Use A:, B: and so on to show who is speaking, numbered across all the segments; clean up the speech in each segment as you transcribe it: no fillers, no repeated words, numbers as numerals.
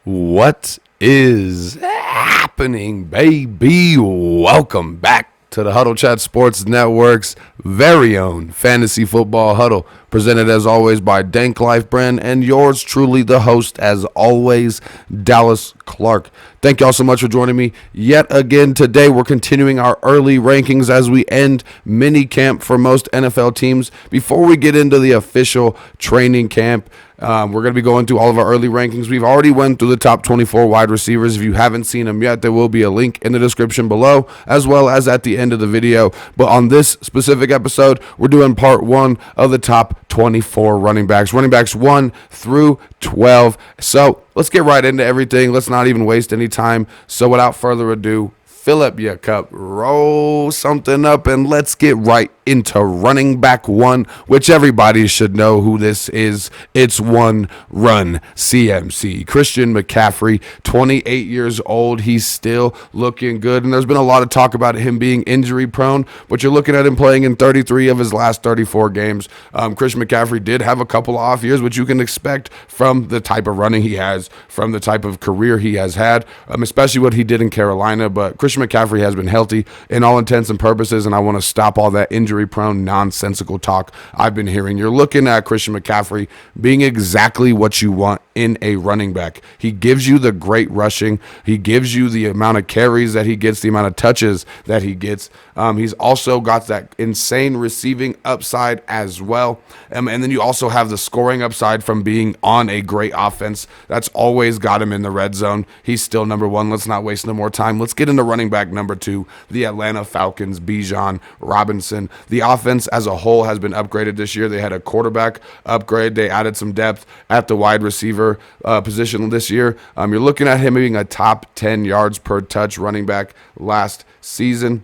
A: What is happening, baby? Welcome back to the Huddle Chat Sports Network's very own fantasy football huddle, presented as always by DanklyfeBrand and yours truly, the host, as always, Dallas Clark. Thank y'all so much for joining me yet again today. We're continuing our early rankings as we end mini camp for most NFL teams. Before we get into the official training camp, we're going to be going through all of our early rankings. We've already went through the top 24 wide receivers. If you haven't seen them yet, there will be a link in the description below, as well as at the end of the video. But on this specific episode, we're doing part one of the top 24 running backs 1 through 12. So let's get right into everything. Let's not even waste any time. So without further ado, fill up your cup, roll something up, and let's get right into running back one, which everybody should know who this is. It's One Run CMC. Christian McCaffrey, 28 years old. He's still looking good, and there's been a lot of talk about him being injury prone, but you're looking at him playing in 33 of his last 34 games. Christian McCaffrey did have a couple of off years, which you can expect from the type of running he has, from the type of career he has had, especially what he did in Carolina. But Christian McCaffrey has been healthy in all intents and purposes, and I want to stop all that injury-prone, nonsensical talk I've been hearing. You're looking at Christian McCaffrey being exactly what you want in a running back. He gives you the great rushing. He gives you the amount of carries that he gets, the amount of touches that he gets. He's also got that insane receiving upside as well. And then you also have the scoring upside from being on a great offense. That's always got him in the red zone. He's still number one. Let's not waste no more time. Let's get into running back number two, the Atlanta Falcons, Bijan Robinson. The offense as a whole has been upgraded this year. They had a quarterback upgrade. They added some depth at the wide receiver position this year. You're looking at him being a top 10 yards per touch running back last season.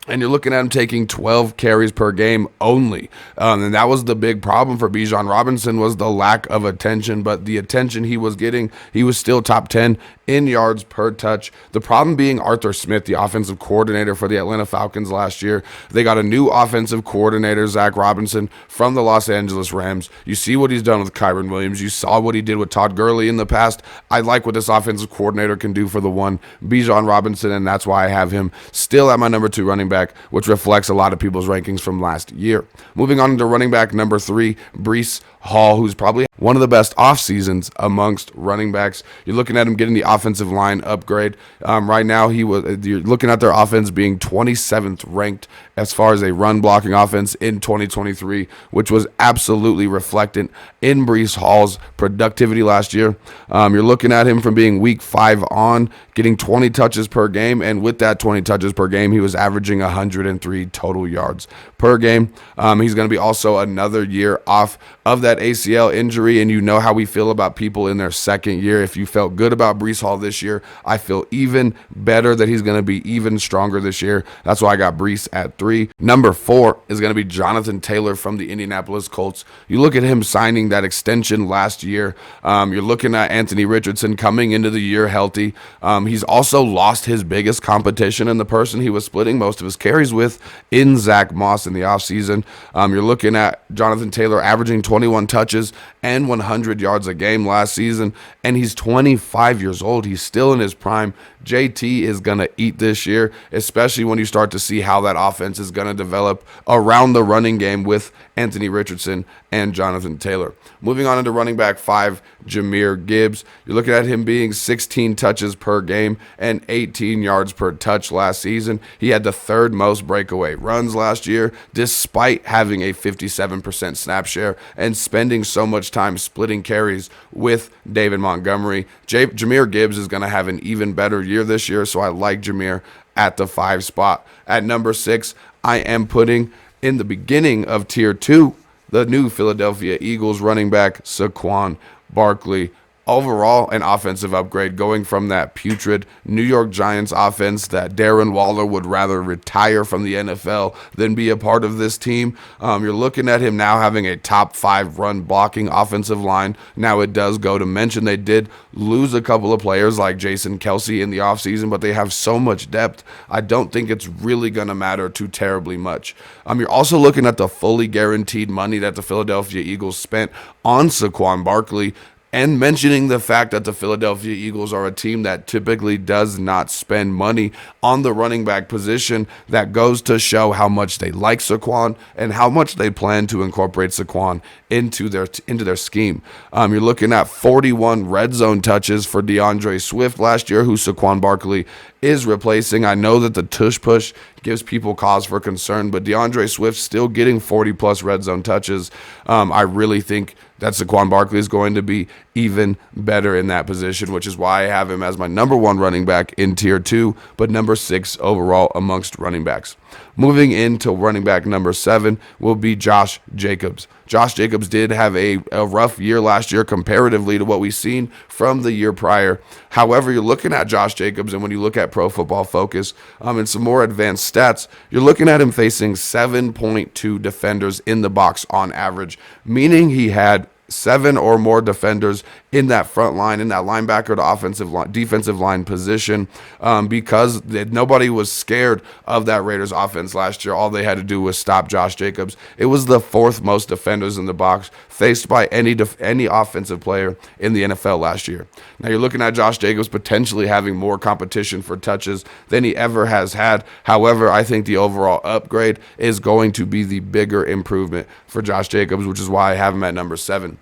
A: And you're looking at him taking 12 carries per game only. And that was the big problem for Bijan Robinson, was the lack of attention. But the attention he was getting, he was still top 10 in yards per touch. The problem being Arthur Smith, the offensive coordinator for the Atlanta Falcons last year. They got a new offensive coordinator, Zach Robinson, from the Los Angeles Rams. You see what he's done with Kyron Williams. You saw what he did with Todd Gurley in the past. I like what this offensive coordinator can do for the one, Bijan Robinson, and that's why I have him still at my number two running back, which reflects a lot of people's rankings from last year. Moving on to running back number three, Breece Hall, who's probably one of the best off seasons amongst running backs. You're looking at him getting the offensive line upgrade. Right now, you're looking at their offense being 27th ranked as far as a run blocking offense in 2023, which was absolutely reflected in Breece Hall's productivity last year. You're looking at him from being week 5 on, getting 20 touches per game, and with that 20 touches per game, he was averaging 103 total yards per game. He's going to be also another year off of that ACL injury, and you know how we feel about people in their second year. If you felt good about Breece Hall this year, I feel even better that he's going to be even stronger this year. That's why I got Breece at 3. Number 4 is going to be Jonathan Taylor from the Indianapolis Colts. You look at him signing that extension last year. You're looking at Anthony Richardson coming into the year healthy. He's also lost his biggest competition and the person he was splitting most of his carries with in Zach Moss in the offseason. You're looking at Jonathan Taylor averaging 21 touches and 100 yards a game last season, and he's 25 years old. He's still in his prime. JT is going to eat this year, especially when you start to see how that offense is going to develop around the running game with Anthony Richardson and Jonathan Taylor. Moving on into running back 5, Jahmyr Gibbs. You're looking at him being 16 touches per game and 18 yards per touch last season. He had the third most breakaway runs last year, despite having a 57% snap share and spending so much time splitting carries with David Montgomery. Jahmyr Gibbs is going to have an even better year this year, so I like Jahmyr at the 5 spot. At number 6, I am putting in the beginning of tier 2, the new Philadelphia Eagles running back, Saquon Barkley. Overall, an offensive upgrade, going from that putrid New York Giants offense that Darren Waller would rather retire from the NFL than be a part of this team. You're looking at him now having a top 5 run blocking offensive line. Now, it does go to mention they did lose a couple of players like Jason Kelce in the offseason, but they have so much depth, I don't think it's really going to matter too terribly much. You're also looking at the fully guaranteed money that the Philadelphia Eagles spent on Saquon Barkley. and mentioning the fact that the Philadelphia Eagles are a team that typically does not spend money on the running back position, that goes to show how much they like Saquon and how much they plan to incorporate Saquon into their scheme. You're looking at 41 red zone touches for DeAndre Swift last year, who Saquon Barkley is replacing. I know that the tush push gives people cause for concern, but DeAndre Swift still getting 40-plus red zone touches. I really think that Saquon Barkley is going to be even better in that position, which is why I have him as my number 1 running back in Tier 2, but number 6 overall amongst running backs. Moving into running back number 7 will be Josh Jacobs. Josh Jacobs did have a rough year last year comparatively to what we've seen from the year prior. However, you're looking at Josh Jacobs, and when you look at Pro Football Focus and some more advanced stats, you're looking at him facing 7.2 defenders in the box on average, meaning he had 7 or more defenders in that front line, in that linebacker to defensive line position, because nobody was scared of that Raiders offense last year. All they had to do was stop Josh Jacobs. It was the 4th most defenders in the box faced by any offensive player in the NFL last year. Now you're looking at Josh Jacobs potentially having more competition for touches than he ever has had. However, I think the overall upgrade is going to be the bigger improvement for Josh Jacobs, which is why I have him at number 7.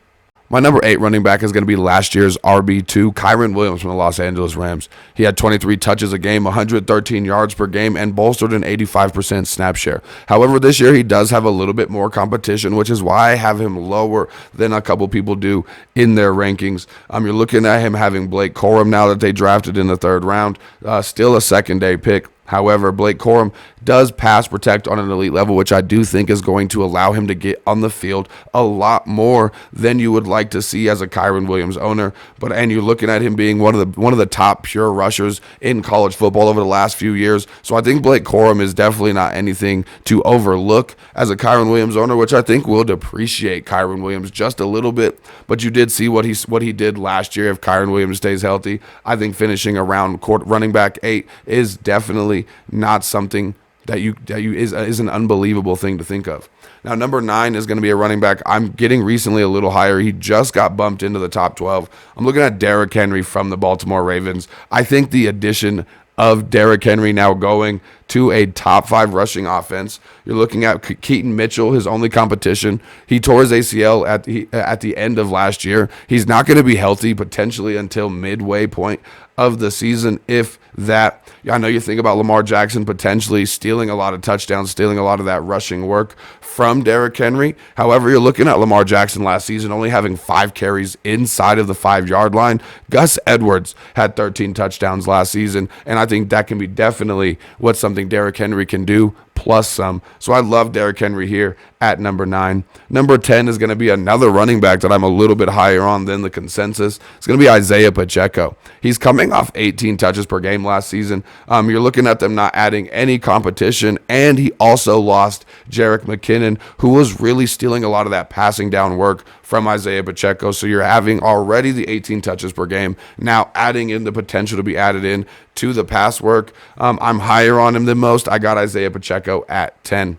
A: My number 8 running back is going to be last year's RB2, Kyren Williams from the Los Angeles Rams. He had 23 touches a game, 113 yards per game, and bolstered an 85% snap share. However, this year he does have a little bit more competition, which is why I have him lower than a couple people do in their rankings. You're looking at him having Blake Corum now that they drafted in the 3rd round, still a second-day pick. However, Blake Corum does pass protect on an elite level, which I do think is going to allow him to get on the field a lot more than you would like to see as a Kyren Williams owner. And you're looking at him being one of the top pure rushers in college football over the last few years. So I think Blake Corum is definitely not anything to overlook as a Kyren Williams owner, which I think will depreciate Kyren Williams just a little bit. But you did see what he did last year. If Kyren Williams stays healthy, I think finishing around running back 8 is definitely not something that is an unbelievable thing to think of. Now, number 9 is going to be a running back I'm getting recently a little higher. He just got bumped into the top 12. I'm looking at Derrick Henry from the Baltimore Ravens. I think the addition of Derrick Henry now going to a top 5 rushing offense. You're looking at Keaton Mitchell, his only competition. He tore his ACL at the end of last year. He's not going to be healthy potentially until midway point of the season, if that. I know you think about Lamar Jackson potentially stealing a lot of touchdowns, stealing a lot of that rushing work from Derrick Henry. However, you're looking at Lamar Jackson last season only having 5 carries inside of the 5-yard line. Gus Edwards had 13 touchdowns last season, and I think that can be definitely what something Derrick Henry can do, plus some. So I love Derrick Henry here at number 9. Number 10 is going to be another running back that I'm a little bit higher on than the consensus. It's going to be Isaiah Pacheco. He's coming off 18 touches per game last season. You're looking at them not adding any competition, and he also lost Jerick McKinnon, who was really stealing a lot of that passing down work from Isaiah Pacheco. So you're having already the 18 touches per game, now adding in the potential to be added in to the pass work. I'm higher on him than most. I got Isaiah Pacheco at 10.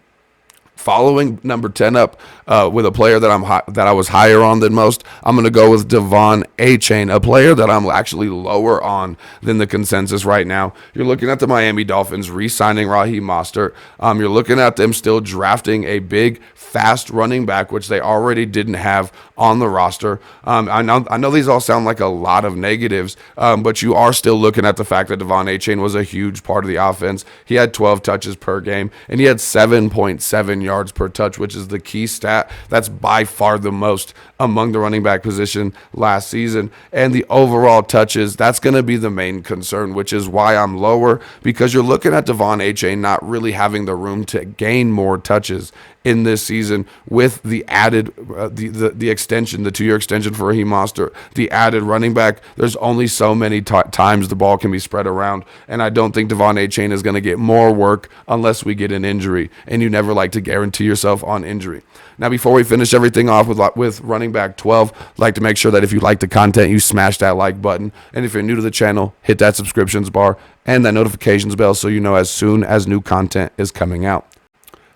A: Following number 10 up with a player that I was higher on than most, I'm going to go with Devon Achane, a player that I'm actually lower on than the consensus right now. You're looking at the Miami Dolphins re-signing Raheem Mostert. You're looking at them still drafting a big, fast running back, which they already didn't have on the roster. I know these all sound like a lot of negatives, but you are still looking at the fact that Devon Achane was a huge part of the offense. He had 12 touches per game, and he had 7.7 yards per touch, which is the key stat. That's by far the most among the running back position last season. And the overall touches, that's going to be the main concern, which is why I'm lower, because you're looking at Devon Achane not really having the room to gain more touches in this season with the added the extension, the 2-year extension for Raheem Mostert, the added running back. There's only so many times the ball can be spread around, and I don't think Devon Achane is going to get more work unless we get an injury, and you never like to guarantee yourself on injury. Now, before we finish everything off with running back 12, I'd like to make sure that if you like the content, you smash that like button, and if you're new to the channel, hit that subscriptions bar and that notifications bell so you know as soon as new content is coming out.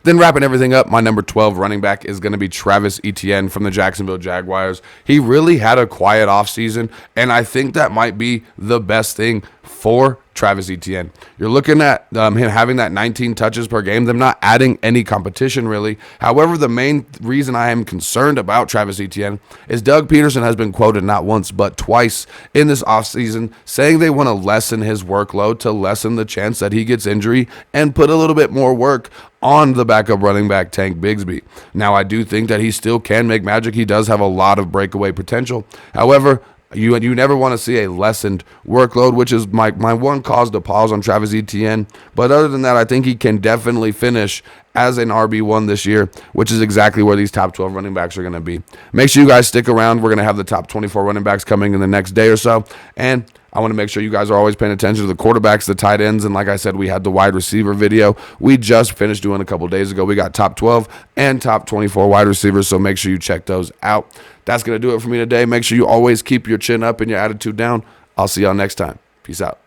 A: Then wrapping everything up, my number 12 running back is going to be Travis Etienne from the Jacksonville Jaguars. He really had a quiet offseason, and I think that might be the best thing for Travis Etienne. You're looking at him having that 19 touches per game, them not adding any competition really. However, the main reason I am concerned about Travis Etienne is Doug Peterson has been quoted not once but twice in this offseason saying they want to lessen his workload to lessen the chance that he gets injury and put a little bit more work on the backup running back Tank Bigsby. Now, I do think that he still can make magic. He does have a lot of breakaway potential. However, you never want to see a lessened workload, which is my one cause to pause on Travis Etienne. But other than that, I think he can definitely finish as an RB1 this year, which is exactly where these top 12 running backs are going to be. Make sure you guys stick around. We're going to have the top 24 running backs coming in the next day or so. And I want to make sure you guys are always paying attention to the quarterbacks, the tight ends, and like I said, we had the wide receiver video we just finished doing a couple days ago. We got top 12 and top 24 wide receivers, so make sure you check those out. That's going to do it for me today. Make sure you always keep your chin up and your attitude down. I'll see y'all next time. Peace out.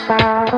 B: Bye.